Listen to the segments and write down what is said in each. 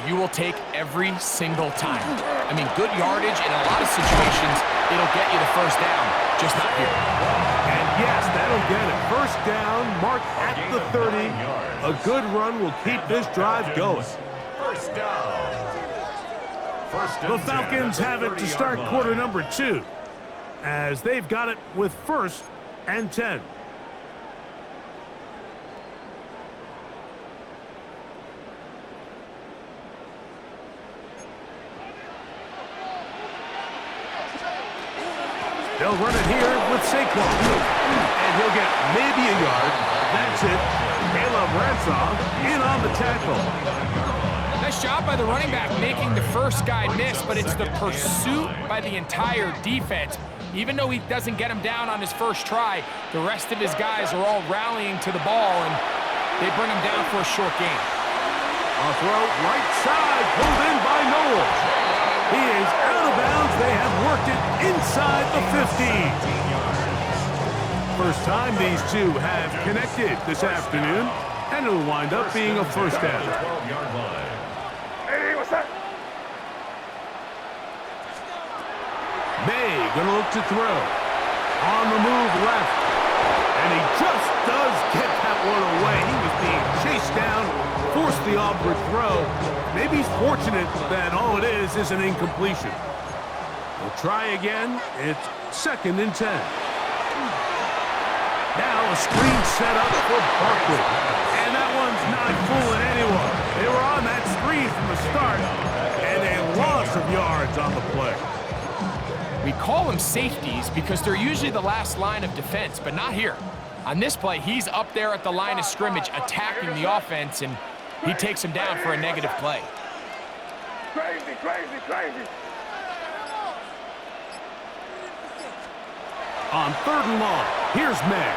you will take every single time. I mean, good yardage in a lot of situations, it'll get you the first down, just not here. And yes, that'll get it. First down, marked at the 30. A good run will keep this drive going. First down. The Falcons have it to start quarter number 2, as they've got it with 1st and 10. They'll run it here with Saquon. And he'll get maybe a yard. That's it. Caleb Ransom in on the tackle. Nice job by the running back making the first guy miss, but it's the pursuit by the entire defense. Even though he doesn't get him down on his first try, the rest of his guys are all rallying to the ball, and they bring him down for a short gain. A throw right side, pulled in by Noel. He is out of bounds. They have worked it inside the 15. First time these two have connected this afternoon, and it'll wind up being a first down. Hey, what's that? May gonna look to throw. On the move left. And he just does get that one away. He was being chased down, forced the awkward throw. Maybe he's fortunate that all it is an incompletion. We'll try again. It's 2nd and 10. Now a screen set up for Barkley. And that one's not fooling anyone. They were on that screen from the start, and a loss of yards on the play. We call them safeties because they're usually the last line of defense, but not here. On this play, he's up there at the line of scrimmage attacking the offense, and he takes him down for a negative play. Crazy, crazy, crazy. On 3rd and long, here's May.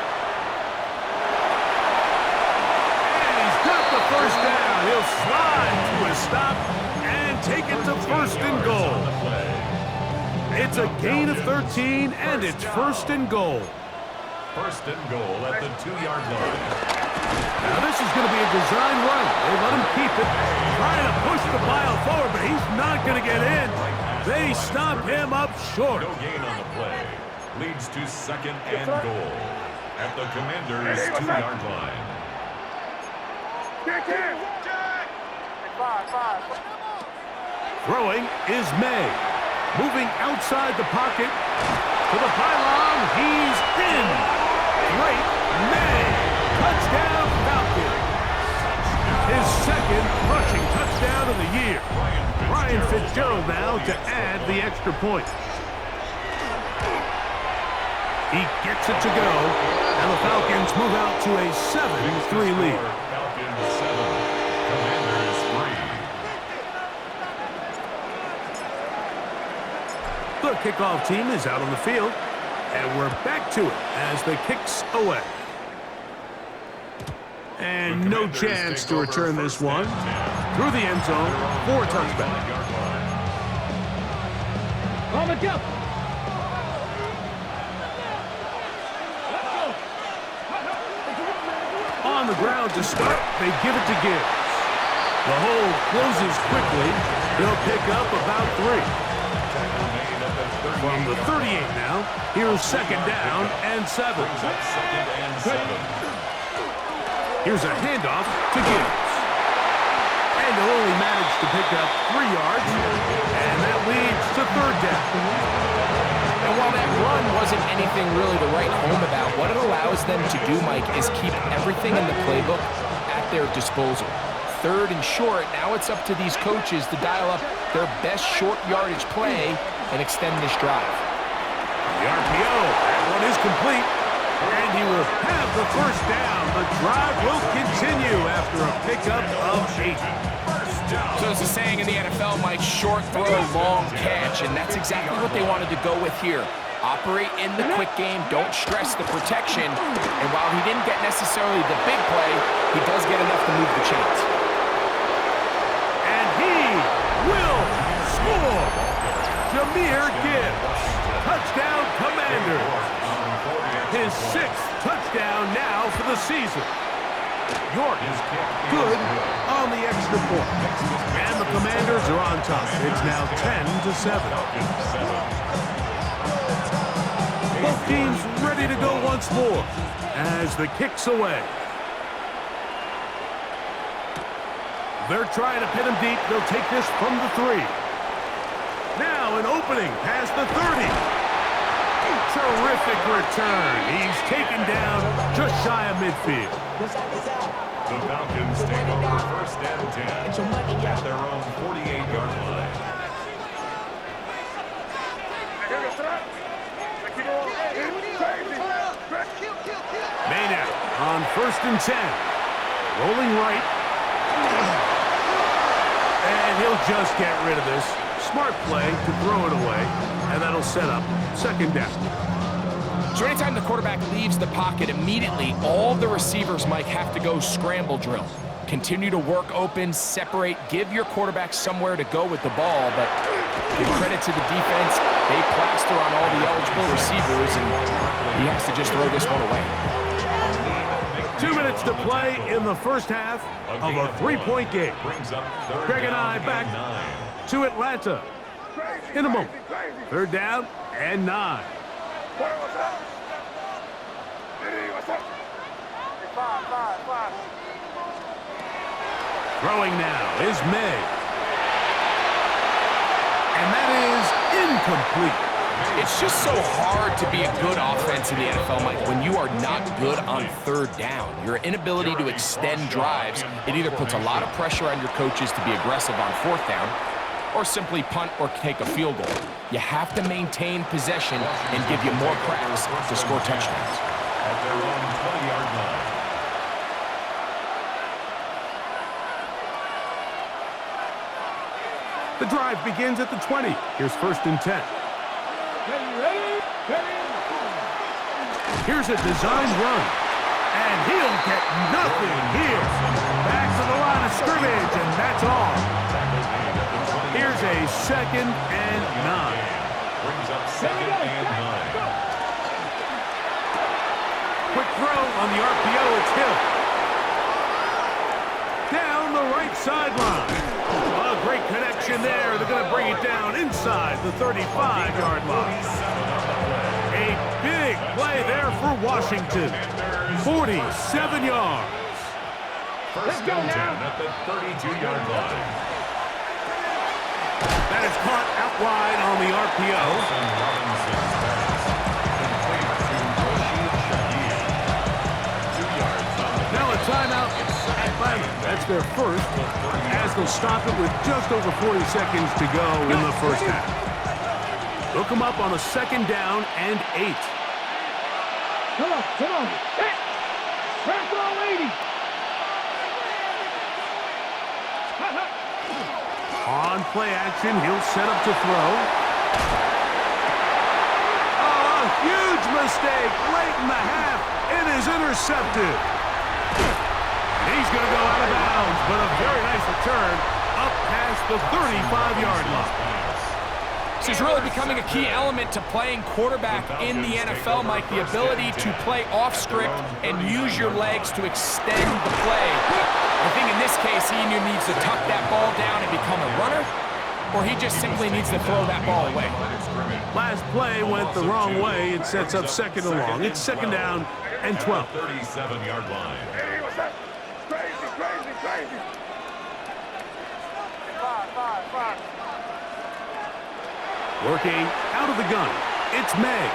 And he's got the first down. He'll slide to a stop and take it to 1st and goal. It's a gain of 13, and it's 1st and goal. 1st and goal at the 2-yard line. Now this is going to be a design run. They let him keep it, trying to push the pile forward, but he's not going to get in. They stop him up short. No gain on the play. Leads to 2nd and goal at the Commanders' 2-yard line. Kick him. Five. Throwing is May. Moving outside the pocket to the pylon. He's in. Great May. Touchdown Falcons. His 2nd rushing touchdown of the year. Ryan Fitzgerald now to add the extra point. He gets it to go, and the Falcons move out to a 7-3 lead. Falcons 7, Commanders 3. The kickoff team is out on the field, and we're back to it as the kick's away. And no chance to return this one through the end zone for a touchback. On the jump. On the ground to start, they give it to Gibbs. The hole closes quickly. They'll pick up about 3. From the 38 now, here's 2nd down and 7. Here's a handoff to Gibbs. And they'll only manage to pick up 3 yards, and that leads to 3rd down. And while that run wasn't anything really to write home about, what it allows them to do, Mike, is keep everything in the playbook at their disposal. 3rd and short, now it's up to these coaches to dial up their best short yardage play and extend this drive. The RPO, that one is complete, and he will have the first down. The drive will continue after a pickup of 8. So there's a saying in the NFL, Mike, short throw, long catch, and that's exactly what they wanted to go with here. Operate in the quick game, don't stress the protection, and while he didn't get necessarily the big play, he does get enough to move the chains. And he will score! Jahmyr Gibbs, touchdown Commanders. His 6th touchdown now for the season. York is good on the extra point. And the Commanders Cards are on top. It's now 10-7. Both teams ready to go once more as the kick's away. They're trying to pin him deep. They'll take this from the 3. Now an opening past the 30. Terrific return. He's taken down just shy of midfield. The Falcons take over first and 10 at their own 48-yard line. Maynard on first and 10. Rolling right. And he'll just get rid of this. Smart play to throw it away. And that'll set up second down. So anytime the quarterback leaves the pocket, immediately all the receivers, Mike, have to go scramble drill. Continue to work open, separate, give your quarterback somewhere to go with the ball, but give credit to the defense. They plaster on all the eligible receivers, and he has to just throw this one away. 2 minutes to play in the first half of a 3-point game. Greg and I back to Atlanta in a moment. Third down and 9. Throwing now is May. And that is incomplete. It's just so hard to be a good offense in the NFL, Mike, when you are not good on third down. Your inability to extend drives, it either puts a lot of pressure on your coaches to be aggressive on fourth down or simply punt or take a field goal. You have to maintain possession and give you more cracks to score touchdowns. At their own 20-yard line. The drive begins at the 20. Here's first and 10. Here's a designed run. And he'll get nothing here. Back to the line of scrimmage, and that's all. Here's a second and 9. Brings up second and 9. Quick throw on the RPO. It's Hill. Down the right sideline. A great connection there. They're going to bring it down inside the 35-yard line. A big play there for Washington. 47 yards. First and 10 at the 32-yard line. That is caught out wide on the RPO. Robinson's pass. Complete to Rashid Shaheed. 2 yards on the Now a timeout at Atlanta. That's their first, as they'll stop it with just over 40 seconds to go in the first half. They'll come up on a second down and 8. Come on. Hey, crack all 80. On play action, he'll set up to throw. Oh, a huge mistake late in the half. It is intercepted. He's going to go out of bounds, but a very nice return up past the 35-yard line. This is really becoming a key element to playing quarterback in the NFL, Mike, the ability to play off script and use your legs to extend the play. I think in this case, he either needs to tuck that ball down and become a runner, or he just simply needs to throw that ball away. Last play went the wrong way. It sets up second and long. It's second down and 12. 37-yard line. Hey, what's up? Crazy. Five. Working out of the gun. It's May.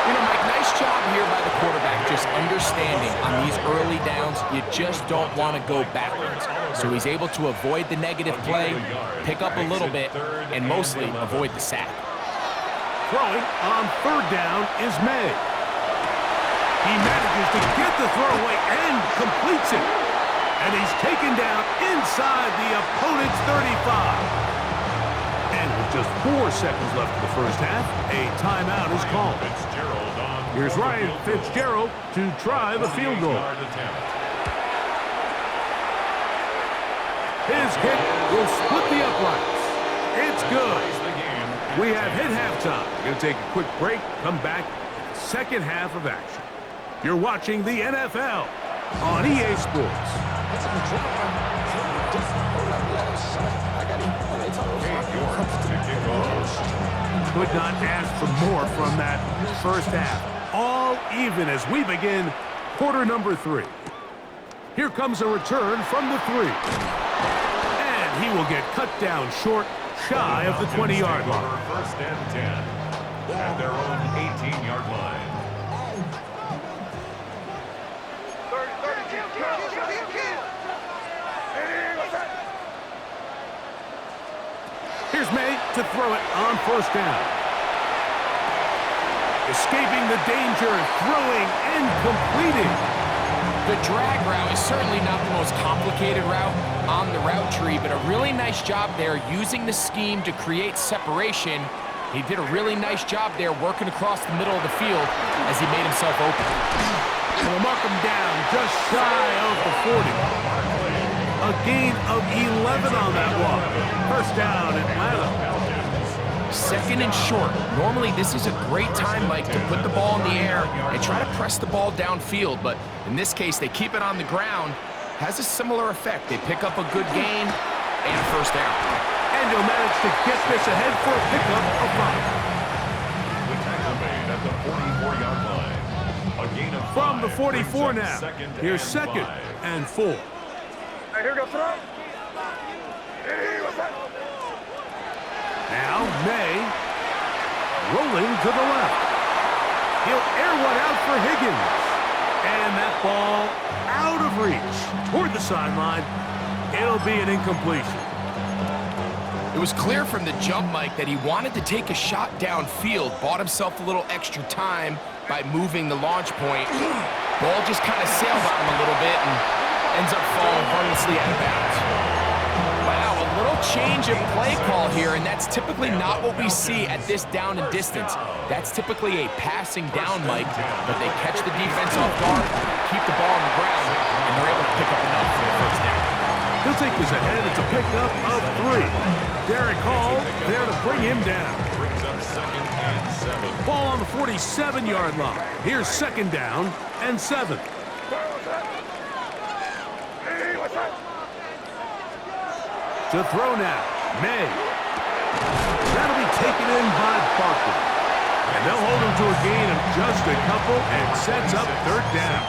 You know, Mike, nice job here by the quarterback, just understanding on these early downs, you just don't want to go backwards. So he's able to avoid the negative play, pick up a little bit, and mostly avoid the sack. Throwing on third down is May. He manages to get the throw away and completes it. And he's taken down inside the opponent's 35. And with just 4 seconds left in the first half, a timeout is called. Here's Ryan Fitzgerald to try the field goal. His kick will split the uprights. It's good. We have hit halftime. We're going to take a quick break, come back, second half of action. You're watching the NFL on EA Sports. not ask for more from that first half. All even as we begin quarter number 3. Here comes a return from the 3. And he will get cut down short, shy of the 20-yard line. First and 10 at their own 18-yard line. Here's May to throw it on first down. Escaping the danger, throwing and completing. The drag route is certainly not the most complicated route on the route tree, but a really nice job there using the scheme to create separation. He did a really nice job there working across the middle of the field as he made himself open. We'll mark him down just shy of the 40. A gain of 11 on that walk. First down, Atlanta. Second and short. Normally, this is a great time, Mike, to put the ball in the air and try to press the ball downfield. But in this case, they keep it on the ground. Has a similar effect. They pick up a good gain and a first down. And he'll manage to get this ahead for a pickup of 5. The tackle made at the 44-yard line. A gain of 5. From the 44 now. Here's second and 4. Hey, here goes throw. Hey, what's that? Now, May, rolling to the left. He'll air one out for Higgins. And that ball out of reach toward the sideline. It'll be an incompletion. It was clear from the jump, Mike, that he wanted to take a shot downfield, bought himself a little extra time by moving the launch point. Ball just kind of sailed on him a little bit and ends up falling harmlessly out of bounds. Wow, a little change of play call here, and that's typically not what we see at this down and distance. That's typically a passing down, Mike, but they catch the defense off guard, keep the ball on the ground, and they're able to pick up enough for the first down. He'll take this ahead. It's a pickup of 3. Derek Hall there to bring him down. Brings up second and 7. Ball on the 47-yard line. Here's second down and 7. To throw now, May. That'll be taken in by Barkley. And they'll hold him to a gain of just a couple and sets up third down.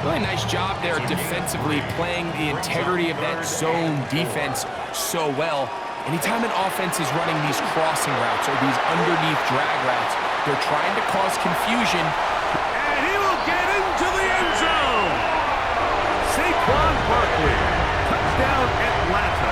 Really nice job there defensively, playing the integrity of that zone defense so well. Anytime an offense is running these crossing routes or these underneath drag routes, they're trying to cause confusion. And he will get into the end zone. Saquon Barkley. Touchdown, Atlanta.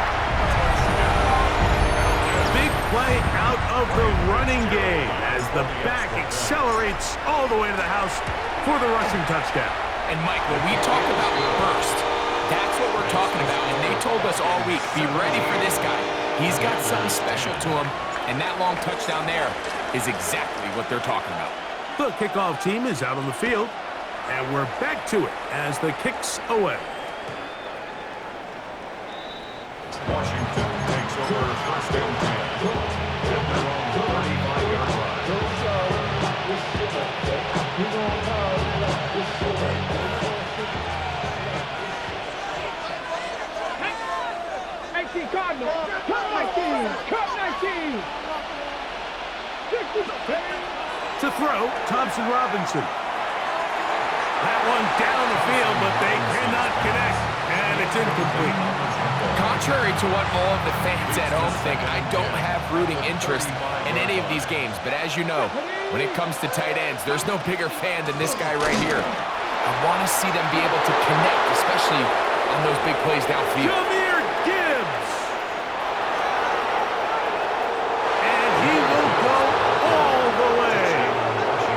Big play out of the running game as the back accelerates all the way to the house for the rushing touchdown. And Mike, when we talk about burst, that's what we're talking about. And they told us all week, be ready for this guy. He's got something special to him, and that long touchdown there is exactly what they're talking about. The kickoff team is out on the field, and we're back to it as the kick's away. Washington takes over first and 10 at their own 35-yard line. Cardinal, cut 19, cut 19. To throw, Thompson Robinson. That one down the field, but they cannot connect, and it's incomplete. Contrary to what all of the fans at home think, I don't have rooting interest in any of these games. But as you know, when it comes to tight ends, there's no bigger fan than this guy right here. I want to see them be able to connect, especially on those big plays downfield. Jahmyr Gibbs. And he will go all the way.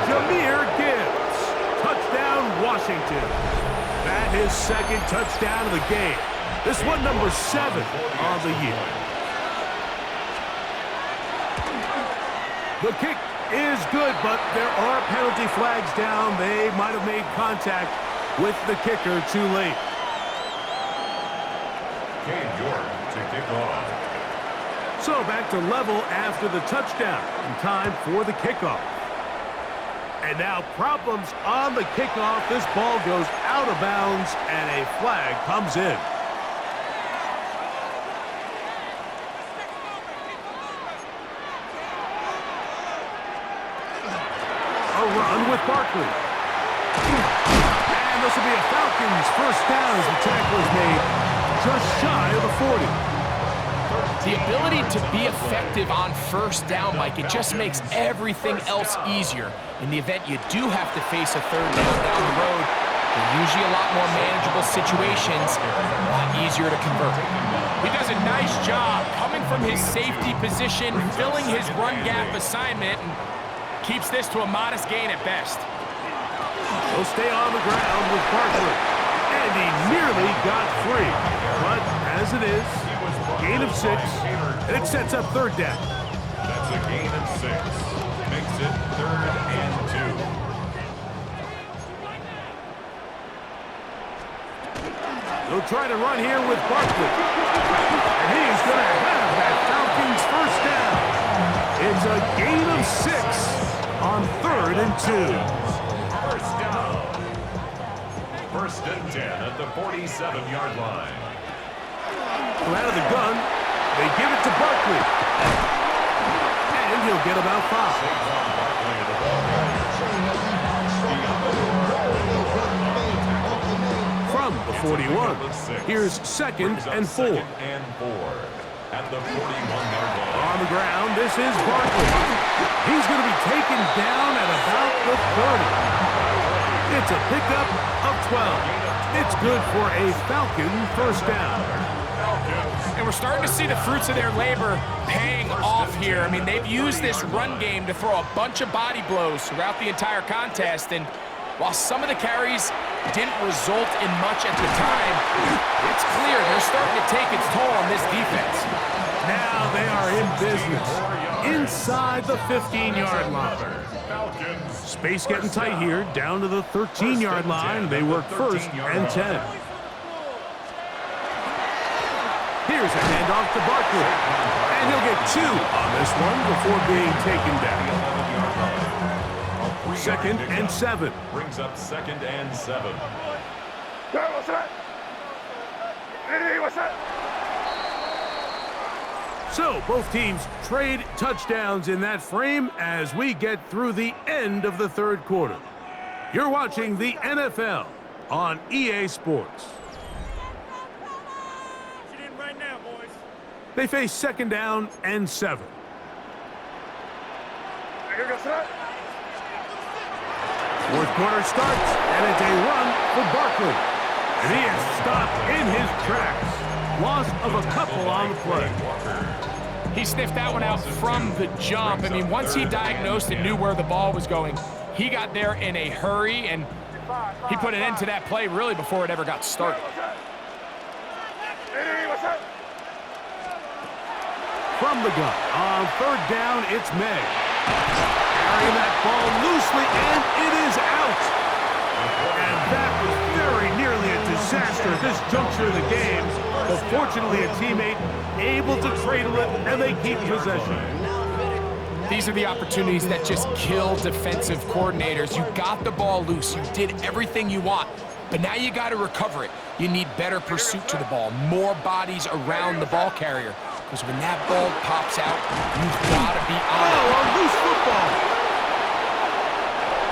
Jahmyr Gibbs. Touchdown, Washington. That his second touchdown of the game. This one number 7 on the year. The kick is good, but there are penalty flags down. They might have made contact with the kicker too late. Cade York to kick off. So back to level after the touchdown. And time for the kickoff. And now problems on the kickoff. This ball goes out of bounds and a flag comes in. with Barkley. And this will be a Falcons first down as the tackle is made just shy of the 40. The ability to be effective on first down, Mike, it just makes everything else easier. In the event you do have to face a third down the road, they're usually a lot more manageable situations, a lot easier to convert. He does a nice job coming from his safety position, filling his run gap assignment, and keeps this to a modest gain at best. He'll stay on the ground with Barkley. And he nearly got free. But as it is, gain of 6, and it sets up third down. That's a gain of 6. Makes it 3rd and 2. He'll try to run here with Barkley. And he is going to have that Falcons first down. It's a gain of 6 on 3rd and 2. First down. 1st and 10 at the 47-yard line. Out of the gun, they give it to Barkley. And he'll get about 5. From the 41, here's 2nd and 4. At the 41-yard line. On the ground, this is Barkley. He's going to be taken down at about the 30. It's a pickup of 12. It's good for a Falcon first down. And we're starting to see the fruits of their labor paying off here. I mean, they've used this run game to throw a bunch of body blows throughout the entire contest. And while some of the carries didn't result in much at the time, it's clear they're starting to take its toll on this defense. Now they are in business inside the 15-yard line. Space getting tight here, down to the 13-yard line. They work 1st and 10. Here's a handoff to Barkley. And he'll get 2 on this one before being taken down. 2nd and 7. Brings up 2nd and 7. So both teams trade touchdowns in that frame as we get through the end of the 3rd quarter. You're watching the NFL on EA Sports. They face 2nd down and 7. Fourth quarter starts, and it's a run for Barkley. And he is stopped in his tracks. Loss of a couple on the play. He sniffed that one out from the jump. I mean, once he diagnosed and knew where the ball was going, he got there in a hurry, and he put an end to that play really before it ever got started. From the gun, on 3rd down, it's May. Carrying that ball loosely, and it is out. And that was very nearly a disaster at this juncture of the game. But fortunately, a teammate able to cradle it, and they keep possession. These are the opportunities that just kill defensive coordinators. You got the ball loose. You did everything you want. But now you got to recover it. You need better pursuit to the ball, more bodies around the ball carrier. Because when that ball pops out, you've got to be on it. Oh, a loose football.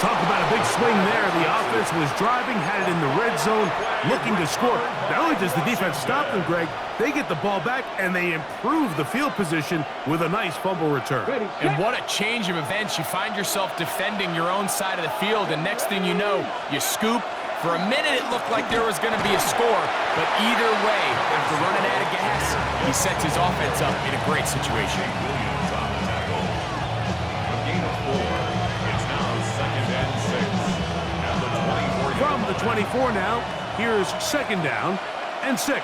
Talk about a big swing there. The offense was driving, had it in the red zone, looking to score. Not only does the defense stop them, Greg, they get the ball back, and they improve the field position with a nice fumble return. And what a change of events. You find yourself defending your own side of the field, and next thing you know, you scoop. For a minute, it looked like there was going to be a score, but either way, after running out of gas, he sets his offense up in a great situation. Williams on the tackle. A gain of 4. It's now 2nd and 6. At the 24. From the 24 now, here's 2nd down and 6. He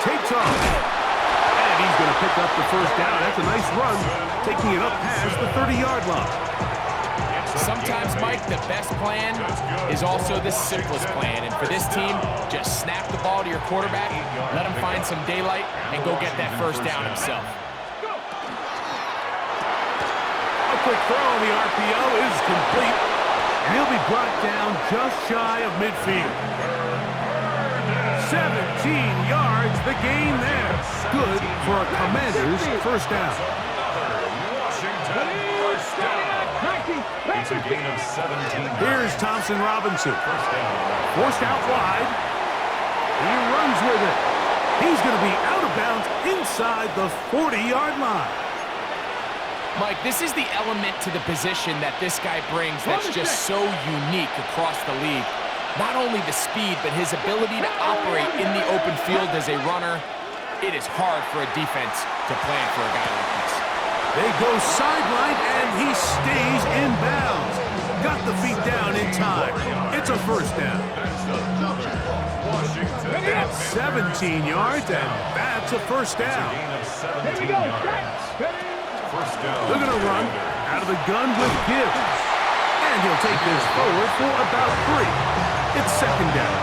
takes off. And he's going to pick up the first down. That's a nice run, taking it up past the 30-yard line. Sometimes, Mike, the best plan is also the simplest plan. And for this team, just snap the ball to your quarterback, let him find some daylight, and go get that first down himself. A quick throw on the RPO is complete. And he'll be brought down just shy of midfield. 17 yards, the gain there. Good for a Commander's first down. Washington first down. It's a gain of 17. Here's Thompson Robinson. First down. Forced out wide. He runs with it. He's going to be out of bounds inside the 40-yard line. Mike, this is the element to the position that this guy brings that's just so unique across the league. Not only the speed, but his ability to operate in the open field as a runner. It is hard for a defense to plan for a guy like this. They go sideline, and he stays in bounds. Got the feet down in time. It's a first down. Washington. 17 yards, and that's a first down. Gain of 17 yards. First down. They're going to run out of the gun with Gibbs. And he'll take this forward for about 3. It's second down.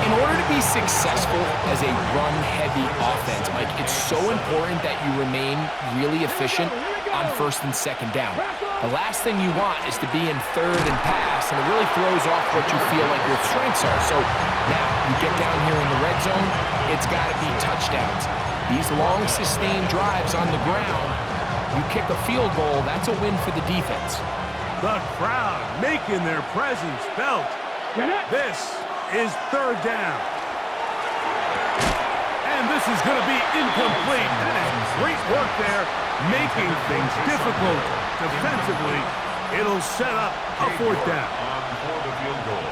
In order to be successful as a run-heavy offense, Mike, it's so important that you remain really efficient on first and second down. The last thing you want is to be in third and pass, and it really throws off what you feel like your strengths are. So now you get down here in the red zone, it's got to be touchdowns. These long, sustained drives on the ground, you kick a field goal, that's a win for the defense. The crowd making their presence felt. This is third down. And this is going to be incomplete. That is great work there, making things difficult defensively. It'll set up a fourth down. On for the field goal.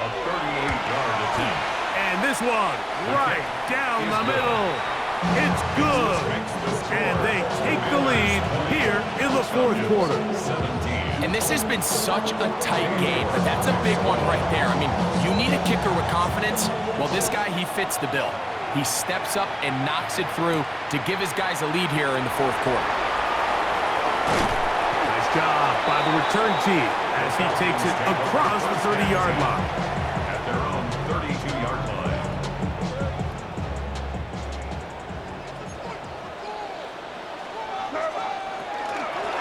A 38-yard attempt. And this one right down the middle. It's good. And they take the lead here in the fourth quarter. 17. And this has been such a tight game, but that's a big one right there. I mean, you need a kicker with confidence. Well, this guy, he fits the bill. He steps up and knocks it through to give his guys a lead here in the fourth quarter. Nice job by the return team as he takes it across the 30-yard line. At their own 32-yard line.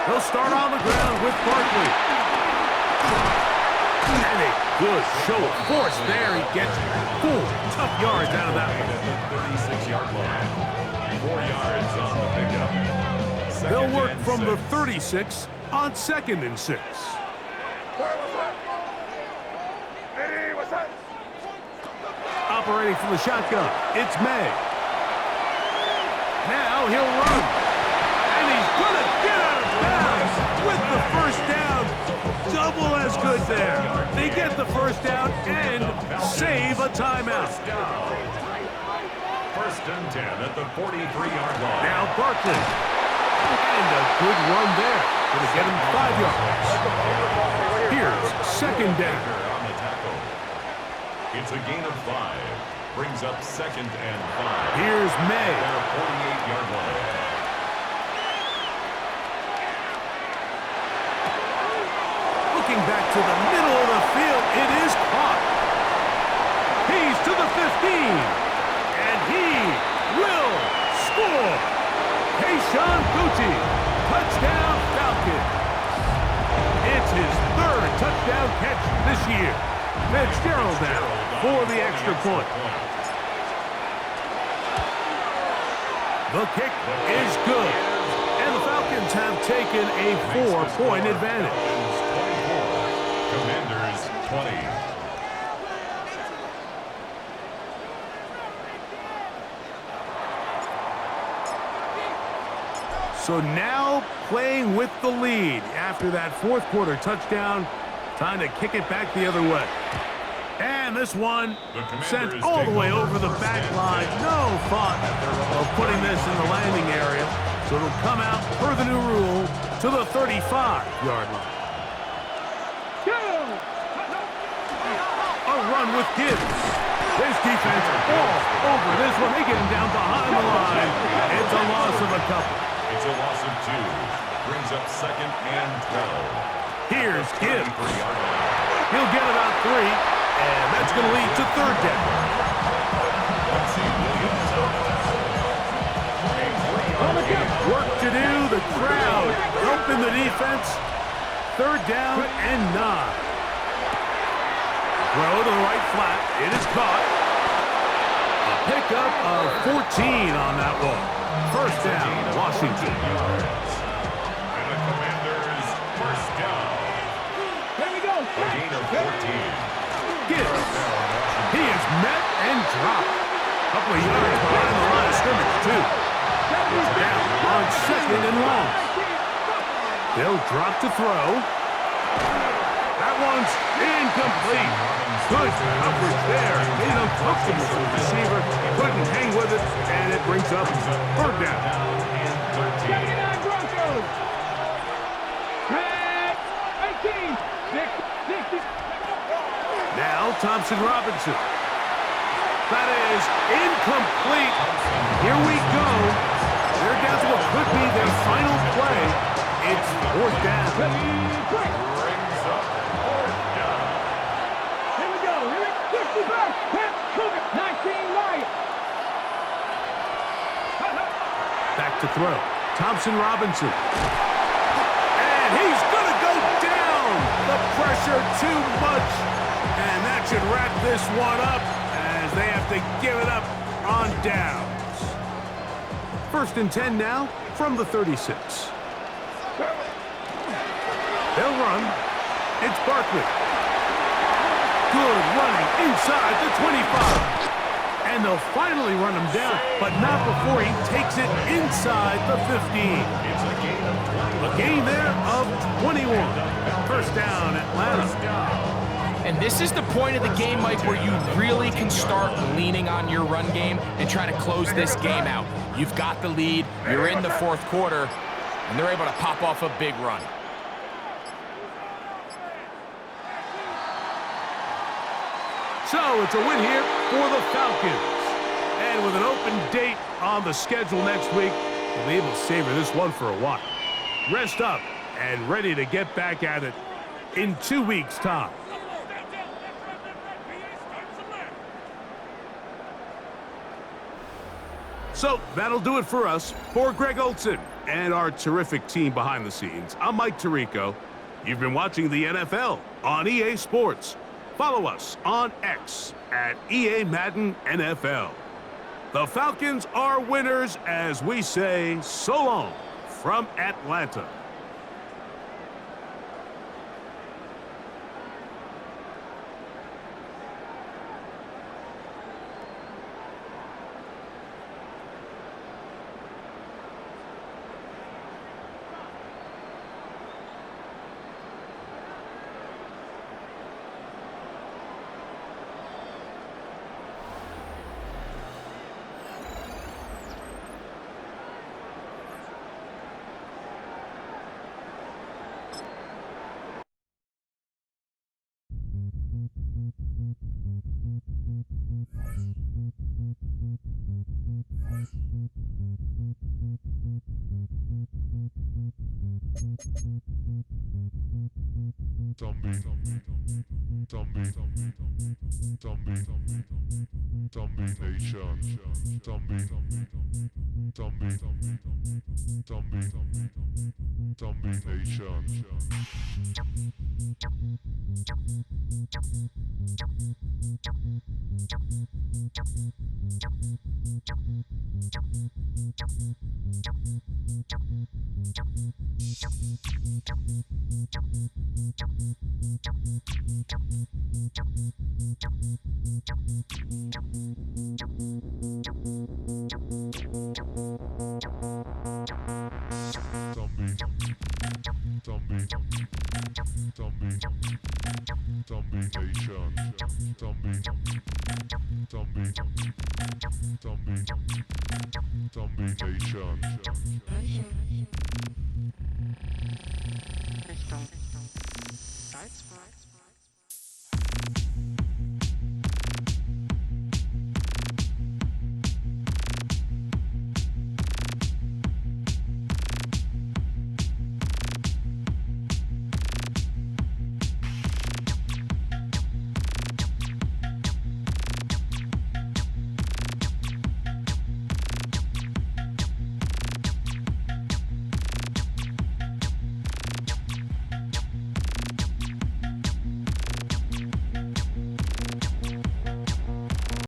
He'll start on the ground with Barkley. And a good show of force there. He gets 4 tough yards out of that one. At the 36-yard line. 4 yards on the pickup. They'll work from the 36 on second and 6. Operating from the shotgun, it's May. Now he'll run. And he's going to get out of bounds with the first down. Double as good there. They get the first down and save a timeout. First and 10 at the 43-yard line. Now Barkley. And a good run there. Going to get him 5 yards. Here's second down. On the tackle. It's a gain of 5. Brings up second and 5. Here's May. Their 48-yard line. Looking back to the middle of the field, it is caught. He's to the 15, and he will score. Kayshawn Boutte, touchdown Falcons. It's his 3rd touchdown catch this year. Fitzgerald now for the extra point. The kick is good, and the Falcons have taken a 4-point advantage. Commanders 20. So now playing with the lead after that fourth quarter touchdown. Time to kick it back the other way. And this one sent all the way over the back line. No thought of putting this in the landing area. So it'll come out per the new rule to the 35-yard line. A run with Gibbs. This defense all over this one. They get him down behind the line. It's a loss of a couple. It's a loss of 2. Brings up second and 12. Here's Gibbs. 33-yard line. He'll get about 3, and that's going to lead to third down. Work to do. The crowd helping the defense. Third down and 9. Throw to the right flat. It is caught. A pickup of 14 on that one. First down, Washington. And the Commanders first down. of 14. Gibbs. He is met and dropped. Couple of yards behind the line of scrimmage, too. It's down on 2nd and long. They'll drop to throw. That one's incomplete. Good coverage there. Made uncomfortable for the receiver. Couldn't hang with it, and it brings up 3rd down. And 13. Now Thompson Robinson. That is incomplete. Here we go. They're down to what could be their final play. It's 4th down. Brings up 4th down. Here we go. 65. Cougar. 19 right. Back to throw. Thompson Robinson. And he's going to go down. The pressure too much. And that should wrap this one up as they have to give it up on downs. 1st and 10 now from the 36. They'll run. It's Barkley. Good running inside the 25. And they'll finally run him down, but not before he takes it inside the 15. It's a gain of 20. A gain there of 21. 1st down, Atlanta. And this is the point of the game, Mike, where you really can start leaning on your run game and try to close this game out. You've got the lead, you're in the 4th quarter, and they're able to pop off a big run. So it's a win here for the Falcons. And with an open date on the schedule next week, they'll be able to savor this one for a while. Rest up and ready to get back at it in 2 weeks' time. So that'll do it for us. For Greg Olson and our terrific team behind the scenes, I'm Mike Tirico. You've been watching the NFL on EA Sports. Follow us on X at EA Madden NFL. The Falcons are winners as we say so long from Atlanta. Richtung Salzburg.